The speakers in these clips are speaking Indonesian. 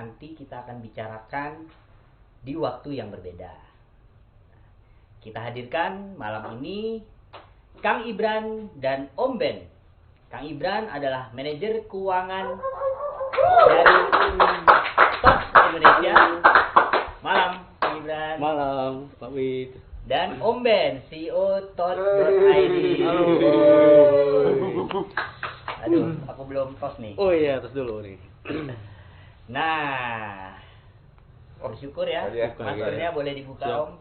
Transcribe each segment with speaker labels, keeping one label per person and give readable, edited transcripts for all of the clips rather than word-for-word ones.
Speaker 1: nanti kita akan bicarakan di waktu yang berbeda. Kita hadirkan malam ini Kang Ibran dan Om Ben. Kang Ibran adalah manajer keuangan dari Tots Indonesia. Malam Kang Ibran.
Speaker 2: Malam Pak Wid.
Speaker 1: Dan Om Ben, CEO Tots.id. Aduh, aku belum tos nih.
Speaker 2: Oh iya, tos dulu nih.
Speaker 1: Nah, bersyukur ya. Maskernya boleh dibuka.
Speaker 2: Siap.
Speaker 1: Om.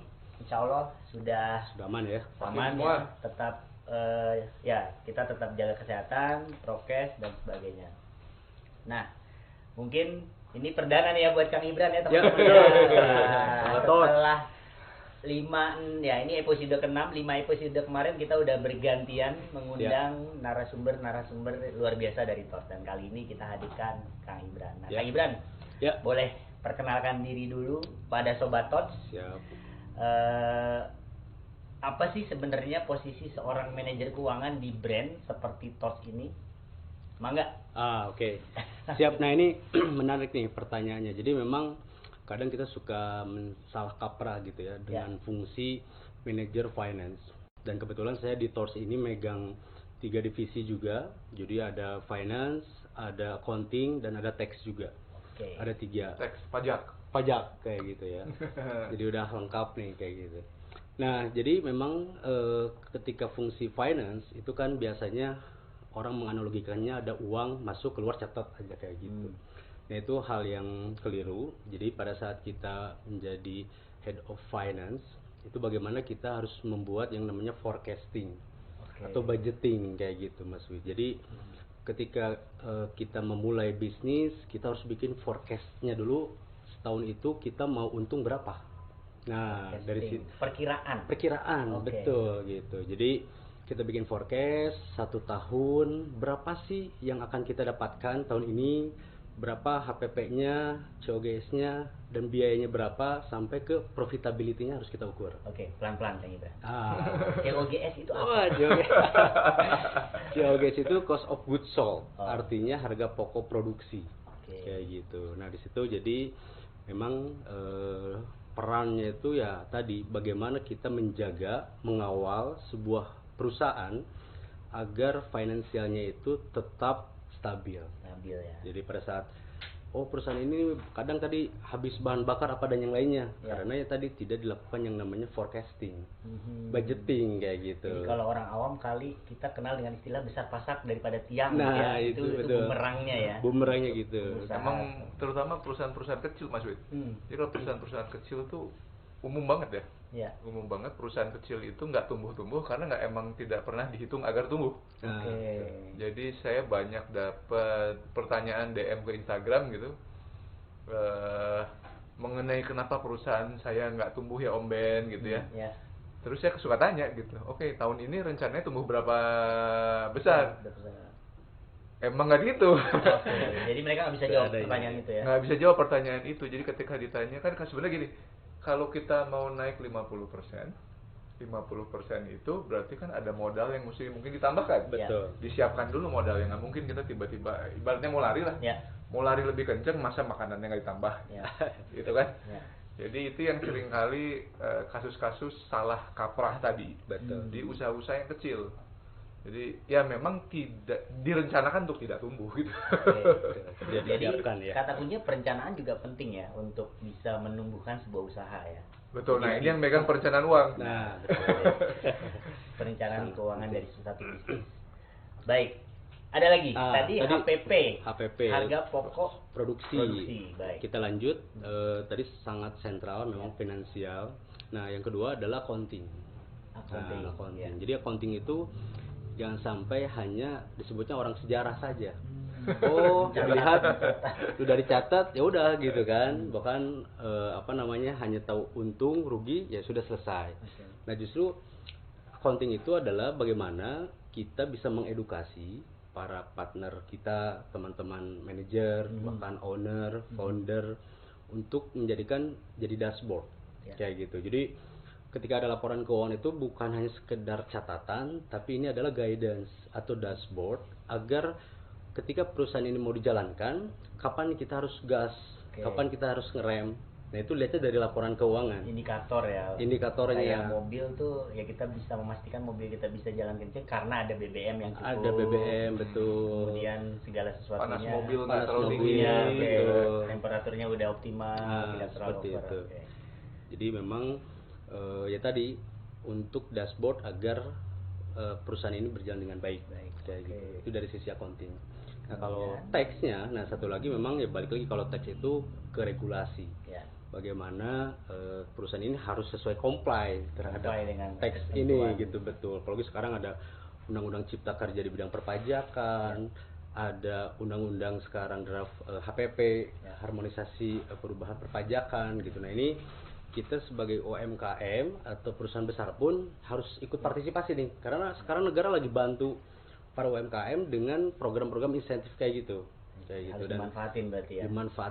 Speaker 1: Insya Allah sudah
Speaker 2: aman ya.
Speaker 1: aman ya. Tetap ya kita tetap jaga kesehatan, prokes dan sebagainya. Nah, mungkin ini perdana nih ya buat Kang Ibran ya teman-teman. Setelah 5 ya ini episode ke-6, 5 episode kemarin kita udah bergantian mengundang narasumber luar biasa dari TOTS, dan kali ini kita hadirkan Kang Ibran. Nah, Kang Ibran, boleh perkenalkan diri dulu pada Sobat TOTS.
Speaker 2: Siap.
Speaker 1: Apa sih sebenarnya posisi seorang manajer keuangan di brand seperti TOTS ini? Mangga.
Speaker 2: Oke. Siap. Nah, ini menarik nih pertanyaannya. Jadi memang kadang kita suka salah kaprah gitu ya dengan fungsi manajer finance. Dan kebetulan saya di TOTS ini megang 3 divisi juga. Jadi ada finance, ada accounting, dan ada tax juga. Ada 3.
Speaker 3: Tax, pajak
Speaker 2: Kayak gitu ya. Jadi udah lengkap nih kayak gitu. Nah, jadi memang ketika fungsi finance itu kan biasanya orang menganalogikannya ada uang masuk keluar catat aja kayak gitu. Nah, itu hal yang keliru. Jadi pada saat kita menjadi head of finance, itu bagaimana kita harus membuat yang namanya forecasting atau budgeting kayak gitu, Mas Wid. Jadi ketika kita memulai bisnis, kita harus bikin forecastnya dulu. Setahun itu kita mau untung berapa. Nah, dari situ perkiraan betul gitu. Jadi kita bikin forecast 1 tahun, berapa sih yang akan kita dapatkan tahun ini, berapa HPP-nya, COGS-nya, dan biayanya berapa, sampai ke profitability-nya harus kita ukur.
Speaker 1: Oke, pelan-pelan Kang Ibran. COGS itu apa?
Speaker 2: COGS itu cost of goods sold, artinya harga pokok produksi. Kayak gitu. Nah, di situ jadi memang perannya itu ya tadi bagaimana kita menjaga, mengawal sebuah perusahaan agar finansialnya itu tetap stabil ya. Jadi pada saat perusahaan ini kadang tadi habis bahan bakar apa dan yang lainnya, karena ya tadi tidak dilakukan yang namanya forecasting, budgeting kayak gitu.
Speaker 1: Jadi kalau orang awam kali kita kenal dengan istilah besar pasak daripada tiang.
Speaker 2: Nah,
Speaker 1: ya.
Speaker 2: itu
Speaker 1: bumerangnya ya.
Speaker 2: Bumerangnya gitu.
Speaker 3: Emang terutama perusahaan-perusahaan kecil, Mas Wid. Jadi kalau perusahaan-perusahaan kecil tuh umum banget ya. Umum banget perusahaan kecil itu nggak tumbuh-tumbuh karena emang tidak pernah dihitung agar tumbuh. Jadi saya banyak dapat pertanyaan DM ke Instagram gitu mengenai kenapa perusahaan saya nggak tumbuh ya Om Ben gitu ya. Terus saya suka tanya gitu, oke, tahun ini rencananya tumbuh berapa besar? Emang nggak gitu.
Speaker 1: Jadi mereka nggak bisa jawab pertanyaan itu ya.
Speaker 3: Nggak bisa jawab pertanyaan itu. Jadi ketika ditanya kan sebenarnya gini, kalau kita mau naik 50% itu berarti kan ada modal yang mungkin ditambahkan.
Speaker 2: Betul.
Speaker 3: Disiapkan dulu modal yang nggak mungkin kita tiba-tiba ibaratnya mau lari lah. Mau lari lebih kenceng masa makanannya nggak ditambah. Gitu kan? Jadi itu yang sering kali kasus-kasus salah kaprah tadi. Di usaha-usaha yang kecil. Jadi ya memang tidak direncanakan untuk tidak tumbuh gitu.
Speaker 1: Jadi kata kuncinya perencanaan juga penting ya untuk bisa menumbuhkan sebuah usaha ya.
Speaker 3: Betul. Nah, ini yang megang perencanaan uang.
Speaker 1: Nah, betul. Perencanaan keuangan dari satu bisnis. Baik. Ada lagi. Tadi HPP. Harga pokok produksi. Baik.
Speaker 2: Kita lanjut. Tadi sangat sentral memang finansial. Nah, yang kedua adalah accounting. Accounting. Jadi accounting itu jangan sampai hanya disebutnya orang sejarah saja. Dilihat sudah dicatat ya udah gitu kan. Bahkan hanya tahu untung, rugi ya sudah selesai. Nah, justru accounting itu adalah bagaimana kita bisa mengedukasi para partner kita, teman-teman manajer, bahkan owner, founder untuk menjadikan jadi dashboard. Kayak gitu. Jadi ketika ada laporan keuangan itu bukan hanya sekedar catatan, tapi ini adalah guidance atau dashboard agar ketika perusahaan ini mau dijalankan, kapan kita harus gas kapan kita harus ngerem. Nah itu lihatnya dari laporan keuangan.
Speaker 1: Indikator ya.
Speaker 2: Indikatornya.
Speaker 1: Kayak mobil tuh ya kita bisa memastikan mobil kita bisa jalan kenceng karena ada BBM yang cukup.
Speaker 2: Ada BBM betul.
Speaker 1: Kemudian segala sesuatunya.
Speaker 3: Panas mobil nggak
Speaker 2: panas
Speaker 3: terlalu tinggi.
Speaker 2: mobilnya, betul.
Speaker 1: Temperaturnya udah optimal, tidak terlalu
Speaker 2: seperti
Speaker 1: over.
Speaker 2: itu. Jadi memang ya tadi untuk dashboard agar perusahaan ini berjalan dengan baik. Kayak gitu. Itu dari sisi accounting. Nah kalau teksnya, nah satu lagi memang ya balik lagi kalau teks itu ke regulasi.
Speaker 1: Ya.
Speaker 2: Bagaimana perusahaan ini harus sesuai comply terhadap
Speaker 1: dengan
Speaker 2: teks ini gitu betul. Apalagi sekarang ada undang-undang cipta kerja di bidang perpajakan, ada undang-undang sekarang draft HPP, harmonisasi perubahan perpajakan gitu. Nah ini kita sebagai UMKM atau perusahaan besar pun harus ikut partisipasi nih, karena sekarang negara lagi bantu para UMKM dengan program-program insentif kayak gitu.
Speaker 1: Harus dimanfaatin berarti ya.
Speaker 2: Dimanfaat